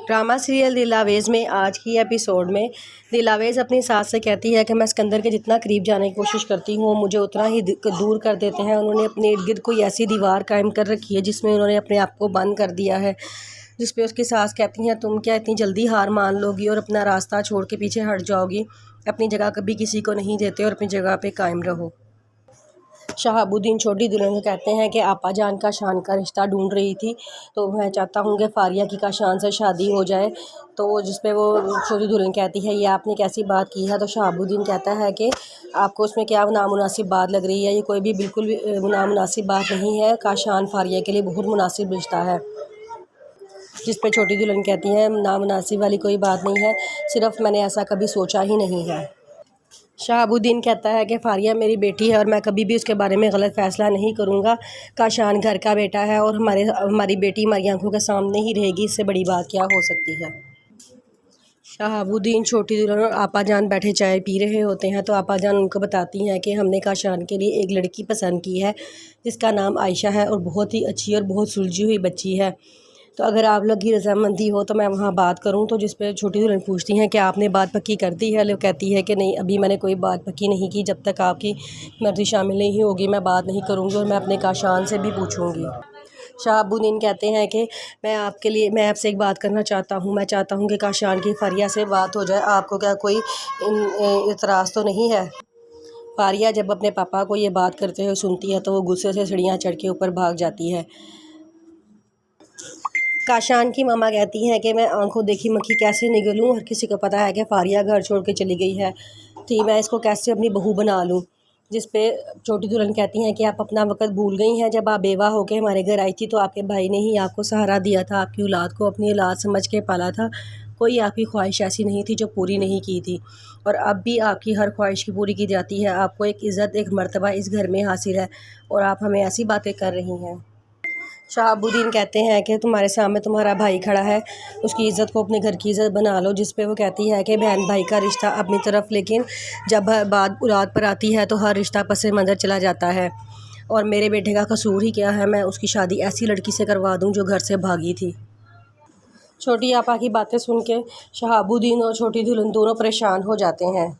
Drama serial दिलावेज़ में आज की एपिसोड में दिलावेज़ अपनी सास से कहती है कि मैं सिकंदर के जितना करीब जाने की कोशिश करती हूँ वो मुझे उतना ही दूर कर देते हैं। उन्होंने अपने इर्द गिर्द कोई ऐसी दीवार कायम कर रखी है जिसमें उन्होंने अपने आप को बंद कर दिया है, जिस पे उसकी सास कहती हैं तुम क्या इतनी जल्दी हार मान लोगी और अपना रास्ता छोड़ के पीछे हट जाओगी, अपनी जगह कभी किसी को नहीं देते और अपनी जगह पे कायम रहो। शहाबुद्दीन छोटी दुल्हन को कहते हैं कि आपा जान काशान का रिश्ता ढूंढ रही थी, तो मैं चाहता हूँ कि फारिया की काशान से शादी हो जाए। तो जिस पे वो छोटी दुल्हन कहती है ये आपने कैसी बात की है। तो शहाबुद्दीन कहता है कि आपको उसमें क्या नामुनासिब बात लग रही है, ये कोई भी बिल्कुल भी नामुनासिब बात नहीं है, काशान फारिया के लिए बहुत मुनासिब रिश्ता है। जिस पे छोटी दुल्हन कहती है नामुनासिब वाली कोई बात नहीं है, सिर्फ मैंने ऐसा कभी सोचा ही नहीं है। शहाबुद्दीन कहता है कि फारिया मेरी बेटी है और मैं कभी भी उसके बारे में गलत फ़ैसला नहीं करूँगा। काशान घर का बेटा है और हमारी बेटी हमारी आंखों के सामने ही रहेगी, इससे बड़ी बात क्या हो सकती है। शहाबुद्दीन छोटी दुल्हन और आपा जान बैठे चाय पी रहे होते हैं, तो आपा जान उनको बताती हैं कि हमने काशान के लिए एक लड़की पसंद की है जिसका नाम आयशा है और बहुत ही अच्छी और बहुत सुलझी हुई बच्ची है, तो अगर आप लोग की रजामंदी हो तो मैं वहाँ बात करूँ। तो जिस पे छोटी दुल्हन पूछती हैं कि आपने बात पक्की कर दी है। वो कहती है कि नहीं, अभी मैंने कोई बात पक्की नहीं की, जब तक आपकी मर्ज़ी शामिल नहीं होगी मैं बात नहीं करूँगी और मैं अपने काशान से भी पूछूँगी। शहाबुद्दीन कहते हैं कि मैं आपसे एक बात करना चाहता हूँ, मैं चाहता हूँ कि काशान की फारिया से बात हो जाए, आपको क्या कोई इतराज़ तो नहीं है। फारिया जब अपने पापा को ये बात करते हुए सुनती है तो वो गुस्से से सीढ़ियाँ चढ़ के ऊपर भाग जाती है। काशान की मामा कहती हैं कि मैं आंखों देखी मक्खी कैसे निगलूं, हर किसी को पता है कि फारिया घर छोड़ के चली गई है, तो मैं इसको कैसे अपनी बहू बना लूं। जिस पे छोटी दुल्हन कहती हैं कि आप अपना वक्त भूल गई हैं, जब आप बेवा होकर हमारे घर आई थी तो आपके भाई ने ही आपको सहारा दिया था, आपकी औलाद को अपनी औलाद समझ के पाला था, कोई आपकी ख्वाहिश ऐसी नहीं थी जो पूरी नहीं की थी, और अब भी आपकी हर ख्वाहिश की पूरी की जाती है। आपको एक इज़्ज़त एक मर्तबा इस घर में हासिल है और आप हमें ऐसी बातें कर रही हैं। शहाबुद्दीन कहते हैं कि तुम्हारे सामने तुम्हारा भाई खड़ा है, उसकी इज़्ज़त को अपने घर की इज़्ज़त बना लो। जिस पे वो कहती है कि बहन भाई का रिश्ता अपनी तरफ, लेकिन जब बात औलाद पर आती है तो हर रिश्ता पस मंज़र चला जाता है, और मेरे बेटे का कसूर ही क्या है, मैं उसकी शादी ऐसी लड़की से करवा दूं जो घर से भागी थी। छोटी आपा की बातें सुन के शहाबुद्दीन और छोटी दुल्हन दोनों परेशान हो जाते हैं।